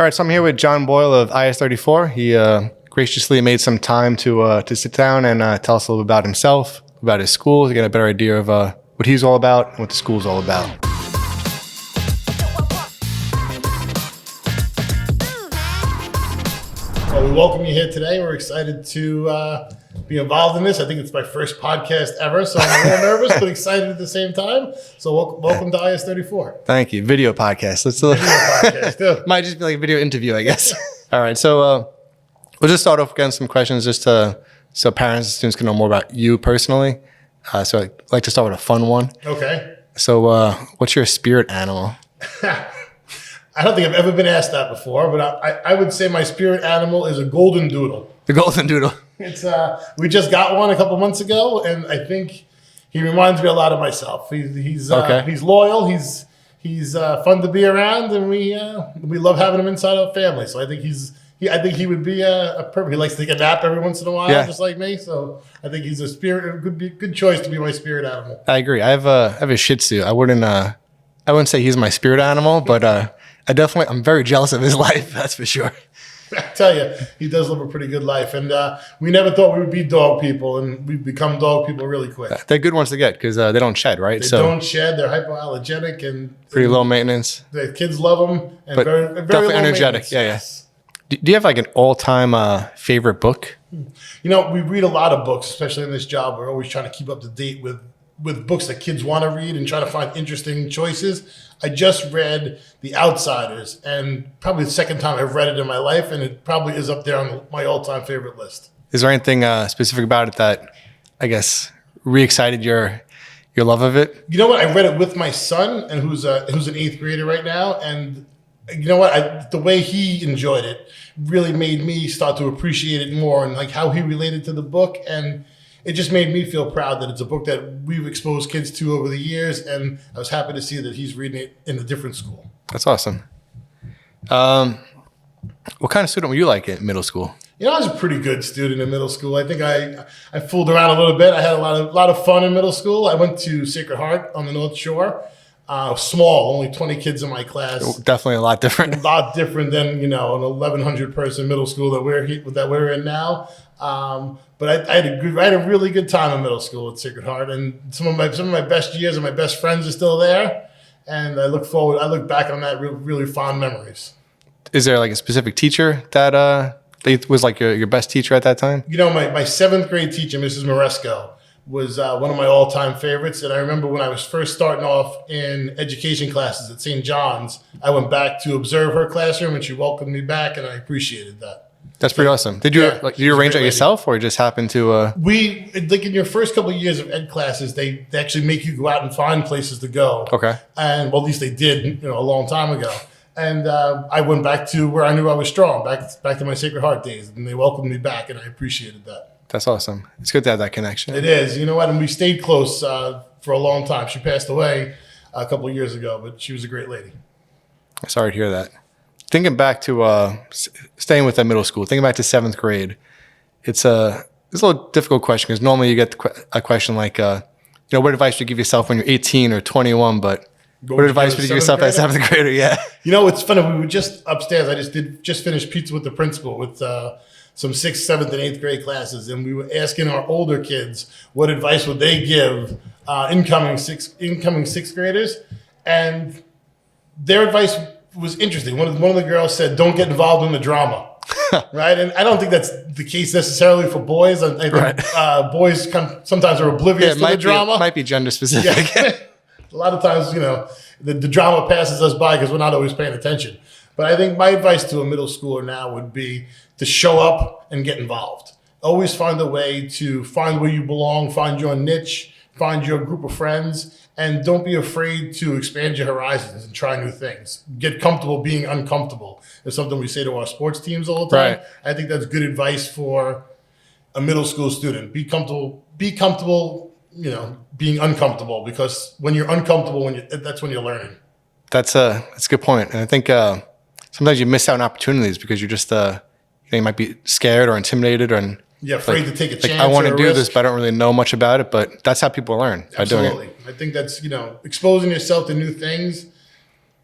All right, so I'm here with John Boyle of IS34. He graciously made some time to sit down and tell us a little about himself, about his school, to get a better idea of what he's all about and what the school's all about. Well, we welcome you here today. We're excited to be involved in this. I think it's my first podcast ever, so I'm a little nervous, but excited at the same time. So welcome to IS34. Thank you. Video podcast. Video podcast, too. Might just be like a video interview, I guess. All right, so we'll just start off again some questions just so parents and students can know more about you personally. So I'd like to start with a fun one. Okay. So what's your spirit animal? I don't think I've ever been asked that before, but I would say my spirit animal is a golden doodle. The golden doodle. It's we just got one a couple months ago, and I think he reminds me a lot of myself. He's loyal. He's fun to be around, and we love having him inside our family. So I think he would be a perfect. He likes to take a nap every once in a while, just like me. So I think he's a good choice to be my spirit animal. I agree. I have a Shih Tzu. I wouldn't say he's my spirit animal, but I'm very jealous of his life. That's for sure. I tell you, he does live a pretty good life, and we never thought we would be dog people, and we've become dog people really quick. They're good ones to get because they don't shed, right? They don't shed. They're hypoallergenic and pretty low maintenance. The kids love them, and but very definitely low energetic. Yeah. Yes. Do you have like an all-time favorite book? You know, we read a lot of books, especially in this job. We're always trying to keep up to date with books that kids want to read and try to find interesting choices. I just read The Outsiders, and probably the second time I've read it in my life, and it probably is up there on my all-time favorite list. Is there anything specific about it that, I guess, re-excited your love of it? You know what? I read it with my son, and who's an 8th grader right now, and you know what? The way he enjoyed it really made me start to appreciate it more, and like how he related to the book, and it just made me feel proud that it's a book that we've exposed kids to over the years, and I was happy to see that he's reading it in a different school. That's awesome. What kind of student were you like in middle school? You know, I was a pretty good student in middle school. I think I fooled around a little bit. I had a lot of fun in middle school. I went to Sacred Heart on the North Shore. Small, only 20 kids in my class. Definitely a lot different. A lot different than, an 1,100 person middle school that we're in now. But I had a really good time in middle school at Sacred Heart, and some of my best years and my best friends are still there. And I look back on that really fond memories. Is there like a specific teacher that was like your best teacher at that time? You know, my 7th grade teacher, Mrs. Moresco, was one of my all-time favorites. And I remember when I was first starting off in education classes at St. John's, I went back to observe her classroom, and she welcomed me back, and I appreciated that. That's pretty awesome. Did you arrange that yourself, or just happen to? We in your first couple of years of ed classes, they actually make you go out and find places to go. Okay. And well, at least they did, a long time ago. And I went back to where I knew I was strong, back to my Sacred Heart days, and they welcomed me back, and I appreciated that. That's awesome. It's good to have that connection. It is. You know what? And we stayed close for a long time. She passed away a couple of years ago, but she was a great lady. Sorry to hear that. Thinking back to staying with that middle school, thinking back to 7th grade, it's a little difficult question because normally you get a question like, what advice would you give yourself when you're 18 or 21? But what advice would you give yourself as a 7th grader? Yeah. You know, it's funny. We were just upstairs. I just finished pizza with the principal with some 6th, 7th, and 8th grade classes, and we were asking our older kids what advice would they give incoming sixth graders, and their advice was interesting. One of the girls said, "Don't get involved in the drama." Right? And I don't think that's the case necessarily for boys. I think boys sometimes are oblivious to the drama. It might be gender specific. Yeah. A lot of times, the drama passes us by because we're not always paying attention. But I think my advice to a middle schooler now would be to show up and get involved. Always find a way to find where you belong, find your niche, find your group of friends, and don't be afraid to expand your horizons and try new things. Get comfortable being uncomfortable. It's something we say to our sports teams all the time. Right. I think that's good advice for a middle school student. Be comfortable, being uncomfortable, because when you're uncomfortable, that's when you're learning. That's a good point. And I think sometimes you miss out on opportunities because you're just you might be scared or intimidated or afraid to take a chance. I want to do this, but I don't really know much about it. But that's how people learn by doing it. Absolutely. I think that's exposing yourself to new things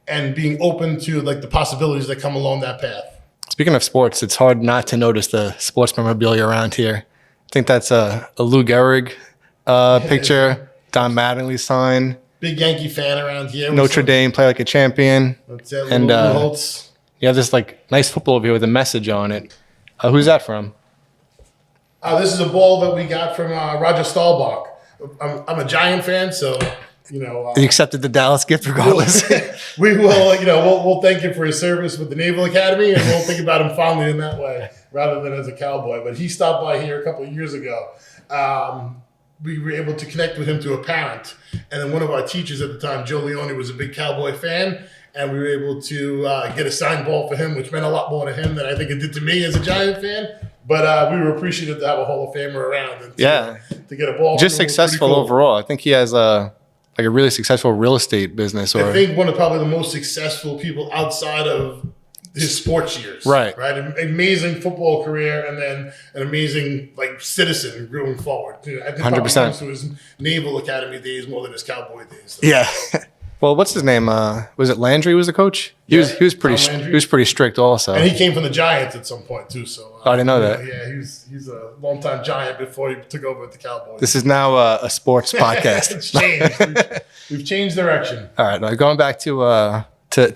and being open to like the possibilities that come along that path. Speaking of sports, it's hard not to notice the sports memorabilia around here. I think that's a Lou Gehrig picture, Don Mattingly sign. Big Yankee fan around here. Notre Dame, play like a champion. That's it, And Lou Holtz. you have this like nice football over here with a message on it. Who's that from? This is a ball that we got from Roger Staubach. I'm a Giant fan, so you know. He accepted the Dallas gift regardless. We will, we'll thank him for his service with the Naval Academy, and we'll think about him fondly in that way rather than as a Cowboy. But he stopped by here a couple of years ago. We were able to connect with him to a parent, and then one of our teachers at the time, Joe Leone, was a big Cowboy fan, and we were able to get a signed ball for him, which meant a lot more to him than I think it did to me as a Giant fan. But we were appreciative to have a Hall of Famer around and to get a ball. Just successful overall. I think he has a really successful real estate business. I think one of probably the most successful people outside of his sports years. Right. An amazing football career, and then an amazing citizen going forward. I think 100%. Comes to his Naval Academy days more than his Cowboy days. So. Yeah. Well, what's his name? Was it Landry? Was the coach? He was pretty strict also. And he came from the Giants at some point too. So I didn't know that. Yeah, he's a longtime Giant before he took over at the Cowboys. This is now a sports podcast. It's changed. We've changed direction. All right, now going back to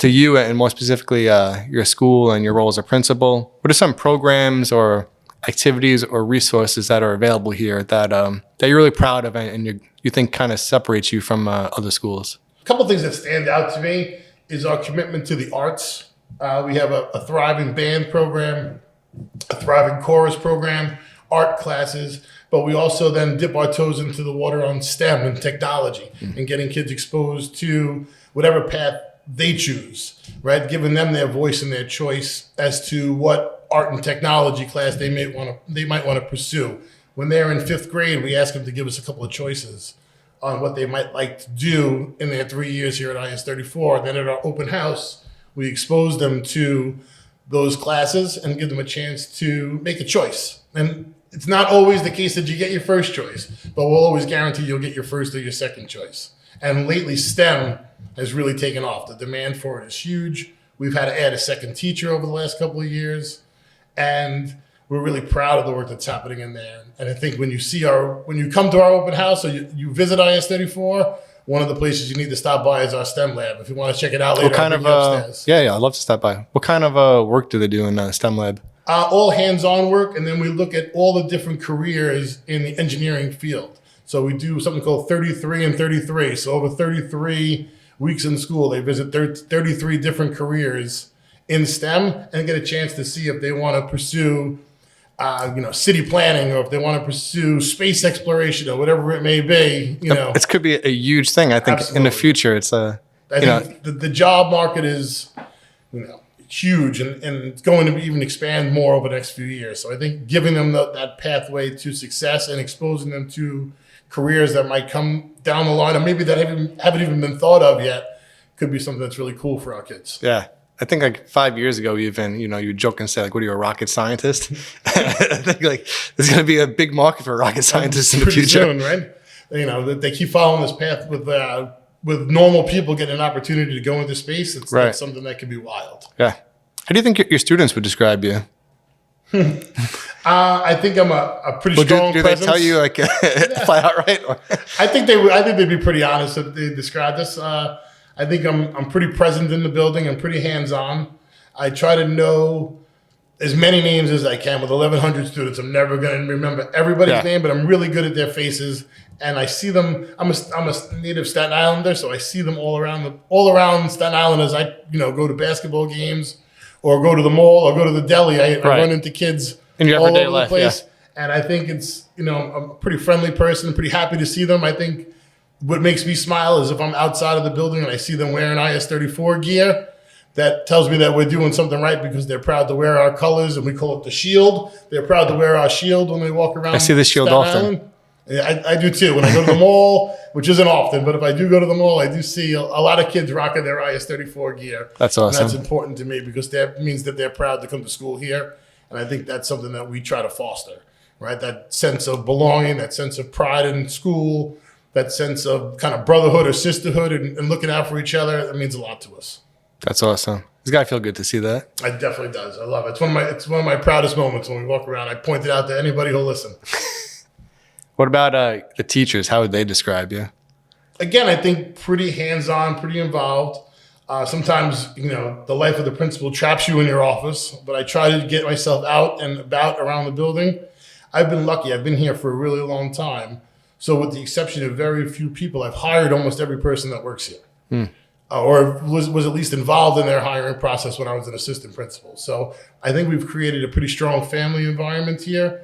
you and more specifically your school and your role as a principal. What are some programs or activities or resources that are available here that you're really proud of and you think kind of separates you from other schools? A couple of things that stand out to me is our commitment to the arts. We have a thriving band program, a thriving chorus program, art classes, but we also then dip our toes into the water on STEM and technology and getting kids exposed to whatever path they choose, right? Giving them their voice and their choice as to what art and technology class they might want to pursue. When they're in 5th grade, we ask them to give us a couple of choices on what they might like to do in their 3 years here at IS34. Then at our open house, we expose them to those classes and give them a chance to make a choice. And it's not always the case that you get your first choice, but we'll always guarantee you'll get your first or your second choice. And lately, STEM has really taken off. The demand for it is huge. We've had to add a second teacher over the last couple of years, and we're really proud of the work that's happening in there. And I think when you come to our open house or you visit IS34, one of the places you need to stop by is our STEM lab. If you want to check it out later, what kind of upstairs. Yeah, I'd love to stop by. What kind of work do they do in STEM lab? All hands-on work, and then we look at all the different careers in the engineering field. So we do something called 33 and 33. So over 33 weeks in school, they visit 33 different careers in STEM and get a chance to see if they want to pursue city planning, or if they want to pursue space exploration, or whatever it may be. It could be a huge thing. I think in the future, it's I think the job market is, huge, and it's going to even expand more over the next few years. So I think giving them that pathway to success and exposing them to careers that might come down the line, or maybe that haven't even been thought of yet, could be something that's really cool for our kids. Yeah. I think 5 years ago, even, you would joke and say, what are you, a rocket scientist? I think there's going to be a big market for rocket scientists in the future. Soon, right? They keep following this path with normal people getting an opportunity to go into space. It's something that could be wild. Yeah. How do you think your students would describe you? I think I'm a pretty strong do presence. They tell you flat out right? I think they'd be pretty honest if they described us. I think I'm pretty present in the building. I'm pretty hands-on. I try to know as many names as I can. With 1,100 students, I'm never going to remember everybody's name, but I'm really good at their faces. And I see them. I'm a native Staten Islander, so I see them all around Staten Island as I go to basketball games, or go to the mall, or go to the deli. I run into kids in your all everyday over life, the place. Yeah. And I think it's I'm a pretty friendly person. Pretty happy to see them. I think what makes me smile is if I'm outside of the building and I see them wearing IS34 gear. That tells me that we're doing something right, because they're proud to wear our colors, and we call it the shield. They're proud to wear our shield when they walk around. I see the shield Staten often. Island. Yeah, I do too. When I go to the mall, which isn't often, but if I do go to the mall, I do see a lot of kids rocking their IS34 gear. That's awesome. And that's important to me, because that means that they're proud to come to school here. And I think that's something that we try to foster, right? That sense of belonging, that sense of pride in school, that sense of kind of brotherhood or sisterhood, and looking out for each other. That means a lot to us. That's awesome. It's got to feel good to see that. It definitely does. I love it. It's one of my proudest moments when we walk around. I point it out to anybody who'll listen. What about the teachers? How would they describe you? Again, I think pretty hands-on, pretty involved. Sometimes, the life of the principal traps you in your office, but I try to get myself out and about around the building. I've been lucky. I've been here for a really long time. So with the exception of very few people, I've hired almost every person that works here. Or was at least involved in their hiring process when I was an assistant principal. So I think we've created a pretty strong family environment here.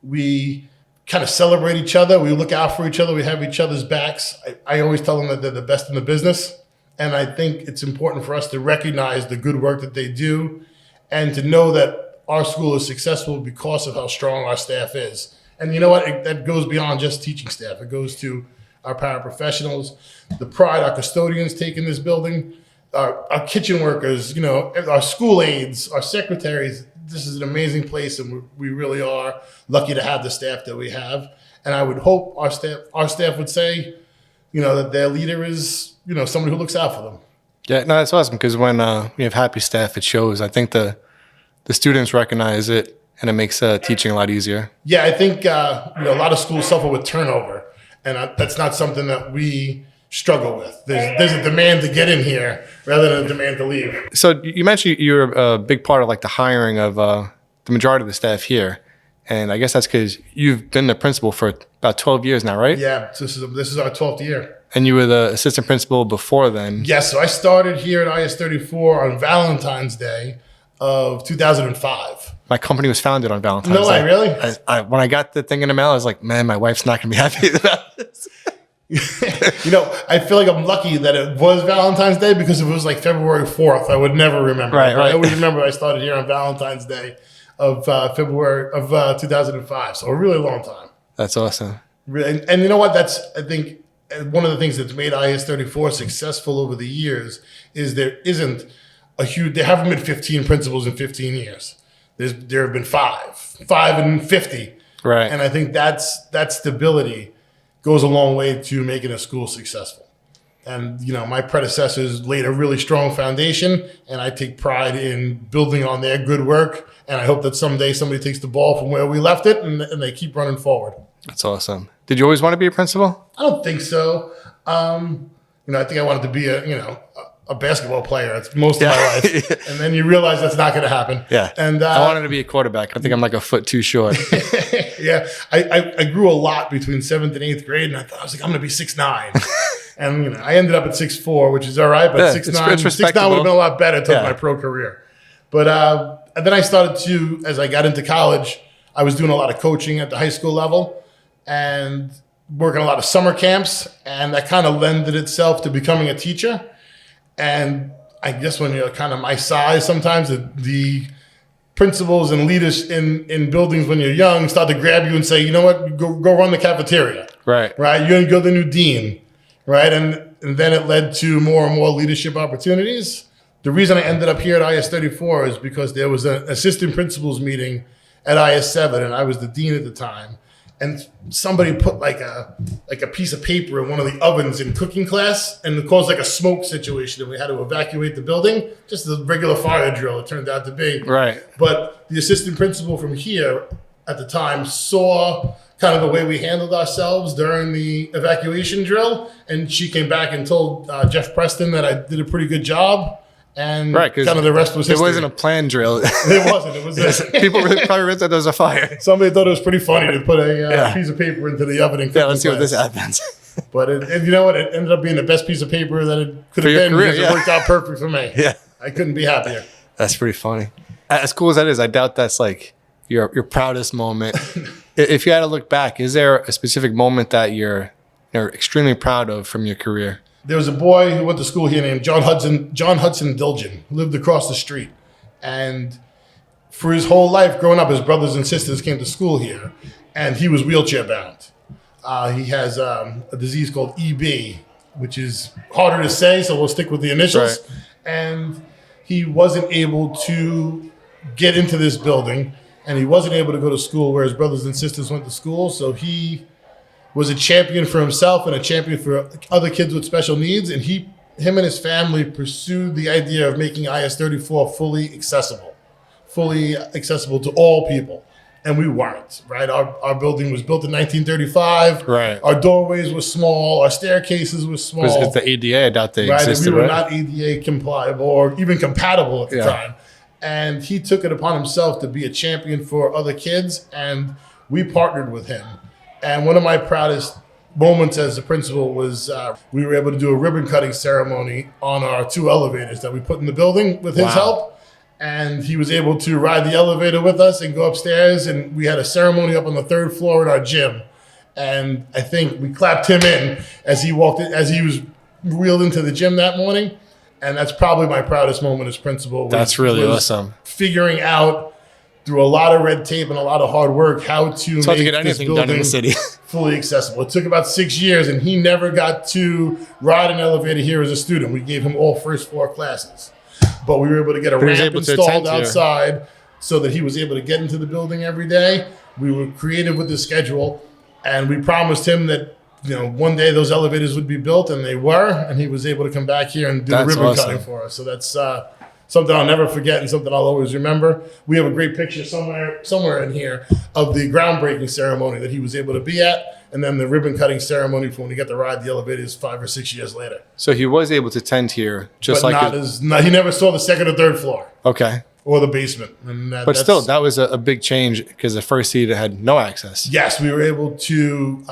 We kind of celebrate each other. We look out for each other. We have each other's backs. I always tell them that they're the best in the business. And I think it's important for us to recognize the good work that they do and to know that our school is successful because of how strong our staff is. And you know what? That goes beyond just teaching staff. It goes to our paraprofessionals, the pride our custodians take in this building, our kitchen workers, our school aides, our secretaries. This is an amazing place, and we really are lucky to have the staff that we have. And I would hope our staff would say, that their leader is, somebody who looks out for them. Yeah, no, that's awesome because when we have happy staff, it shows. I think the students recognize it, and it makes teaching a lot easier. Yeah, I think a lot of schools suffer with turnover, and that's not something that we struggle with. There's a demand to get in here rather than a demand to leave. So you mentioned you're a big part of the hiring of the majority of the staff here, and I guess that's because you've been the principal for about 12 years now, right? Yeah, this is our 12th year. And you were the assistant principal before then. Yes, so I started here at IS34 on Valentine's Day of 2005. My company was founded on Valentine's Day. No way, really? When I got the thing in the mail, I was like, man, my wife's not going to be happy about this. I feel like I'm lucky that it was Valentine's Day because if it was February 4th, I would never remember. Right. I always remember I started here on Valentine's Day of February of 2005. So a really long time. That's awesome. And you know what? That's, I think, one of the things that's made IS34 successful over the years is there haven't been 15 principals in 15 years. There have been five in 50. Right. And I think that stability goes a long way to making a school successful. And, my predecessors laid a really strong foundation, and I take pride in building on their good work. And I hope that someday somebody takes the ball from where we left it and they keep running forward. That's awesome. Did you always want to be a principal? I don't think so. I think I wanted to be a basketball player. It's most of my life. And then you realize that's not going to happen. Yeah. And I wanted to be a quarterback. I think I'm a foot too short. Yeah. I grew a lot between 7th and 8th grade, and I was like, I'm going to be 6'9". And I ended up at 6'4", which is all right, but 6'9" would have been a lot better until my pro career. But and then I started to, as I got into college, I was doing a lot of coaching at the high school level and working a lot of summer camps, and that kind of lended itself to becoming a teacher. And I guess when you're kind of my size, sometimes the principals and leaders in buildings when you're young start to grab you and say, you know what, go run the cafeteria. Right. You're going to go the new dean. Right. And then it led to more and more leadership opportunities. The reason I ended up here at IS34 is because there was an assistant principals meeting at IS7, and I was the dean at the time. And somebody put a piece of paper in one of the ovens in cooking class, and it caused a smoke situation, and we had to evacuate the building. Just a regular fire drill, it turned out to be. Right. But the assistant principal from here at the time saw kind of the way we handled ourselves during the evacuation drill, and she came back and told Jeff Preston that I did a pretty good job. And kind of the rest was history. It wasn't a planned drill. It wasn't. It was people probably realized that there was a fire. Somebody thought it was pretty funny to put a piece of paper into the oven and cook. Yeah, let's see what this happens. But and you know what? It ended up being the best piece of paper that it could have been because it worked out perfect for me. Yeah, I couldn't be happier. That's pretty funny. As cool as that is, I doubt that's your proudest moment. If you had to look back, is there a specific moment that you're extremely proud of from your career? There was a boy who went to school here named John Hudson Dilgen, who lived across the street. And for his whole life growing up, his brothers and sisters came to school here, and he was wheelchair bound. He has a disease called EB, which is harder to say, so we'll stick with the initials. Right. And he wasn't able to get into this building, and he wasn't able to go to school where his brothers and sisters went to school, so he was a champion for himself and a champion for other kids with special needs, and he him and his family pursued the idea of making IS34 fully accessible to all people. And we weren't, right? Our building was built in 1935. Right. Our doorways were small. Our staircases were small. It's the ADA, I doubt they Right. existed, And we were right? not ADA compliable or even compatible at the time. And he took it upon himself to be a champion for other kids. And we partnered with him. And one of my proudest moments as a principal was we were able to do a ribbon cutting ceremony on our 2 elevators that we put in the building with his help. And he was able to ride the elevator with us and go upstairs. And we had a ceremony up on the 3rd floor in our gym. And I think we clapped him in as he walked in, as he was wheeled into the gym that morning. And that's probably my proudest moment as principal. That's really awesome. Figuring out through a lot of red tape and a lot of hard work how to It's make hard to get this anything done in building the city. fully accessible. It took about 6 years, and he never got to ride an elevator here as a student. We gave him all first floor classes. But we were able to get a ramp installed outside so that he was able to get into the building every day. We were creative with the schedule, and we promised him that one day those elevators would be built, and they were, and he was able to come back here and do the ribbon cutting for us. So that's something I'll never forget and something I'll always remember. We have a great picture somewhere in here of the groundbreaking ceremony that he was able to be at, and then the ribbon cutting ceremony for when he got to ride the elevators 5 or 6 years later. So he was able to tend here, just But like he never saw the 2nd or 3rd floor. Okay. Or the basement. And but still, that was a big change because the first seat had no access. Yes, we were able to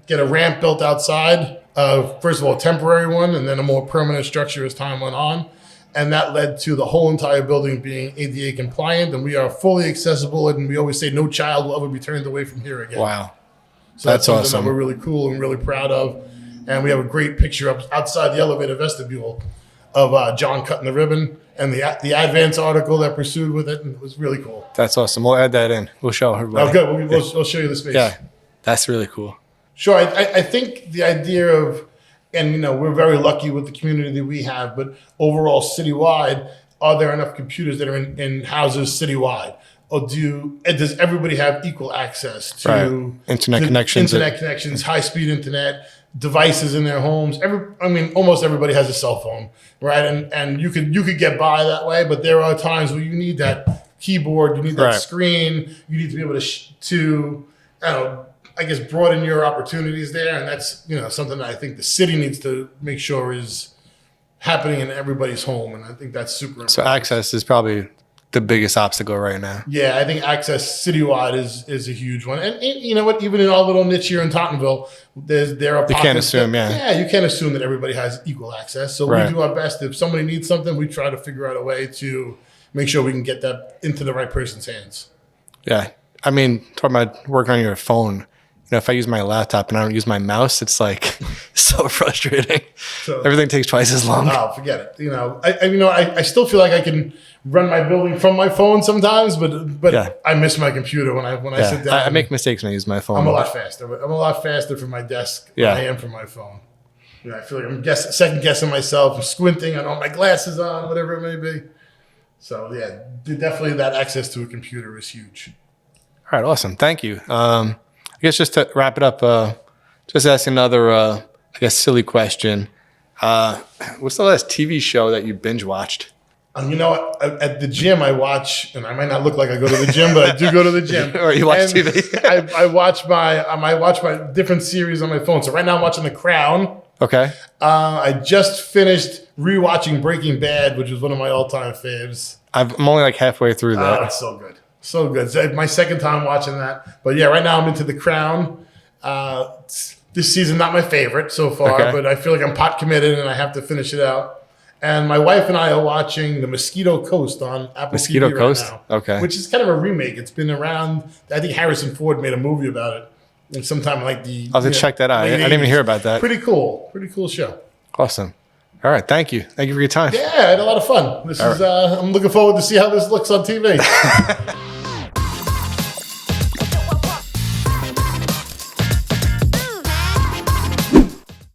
get a ramp built outside. First of all, a temporary one, and then a more permanent structure as time went on. And that led to the whole entire building being ADA compliant, and we are fully accessible. And we always say no child will ever be turned away from here again. Wow. So that's something awesome. that we're really cool and really proud of. And we have a great picture up outside the elevator vestibule of John cutting the ribbon and the advance article that pursued with it. And it was really cool. That's awesome. We'll add that in. We'll show everybody. Oh, good. We'll show you the space. Yeah, that's really cool. Sure. I think the idea of, and we're very lucky with the community that we have, but overall citywide, are there enough computers that are in houses citywide? Or does everybody have equal access to internet connections? High-speed internet, devices in their homes. Almost everybody has a cell phone, right? And you could get by that way, but there are times where you need that keyboard, you need that screen, you need to be able to broaden your opportunities there, and that's something that I think the city needs to make sure is happening in everybody's home, and I think that's super important. So access is probably the biggest obstacle right now. Yeah, I think access citywide is a huge one. And you know what? Even in our little niche here in Tottenville, there are pockets. You can't assume, you can't assume that everybody has equal access. So we do our best. If somebody needs something, we try to figure out a way to make sure we can get that into the right person's hands. Yeah. Talking about working on your phone, if I use my laptop and I don't use my mouse, it's like so frustrating. So, everything takes twice as long. Oh, forget it. I still feel like I can run my building from my phone sometimes, but I miss my computer when I sit down. I make mistakes when I use my phone. I'm a lot faster. I'm a lot faster from my desk than I am from my phone. I feel like I'm second guessing myself. I'm squinting. I don't have my glasses on, whatever it may be. So definitely that access to a computer is huge. All right, awesome. Thank you. I guess just to wrap it up, just ask another, silly question. What's the last TV show that you binge watched? At the gym I watch, and I might not look like I go to the gym, but I do go to the gym. Or you watch TV? I watch my different series on my phone. So right now I'm watching The Crown. Okay. I just finished rewatching Breaking Bad, which is one of my all-time faves. I'm only like halfway through that. It's so good. So good. It's my second time watching that. But right now I'm into The Crown. This season, not my favorite so far, but I feel like I'm pot committed and I have to finish it out. And my wife and I are watching The Mosquito Coast on Apple TV right now. Okay. Which is kind of a remake. It's been around. I think Harrison Ford made a movie about it. And sometime like I'll have to check that out. I didn't even hear about that. Pretty cool. Pretty cool show. Awesome. All right. Thank you. Thank you for your time. Yeah, I had a lot of fun. I'm looking forward to see how this looks on TV.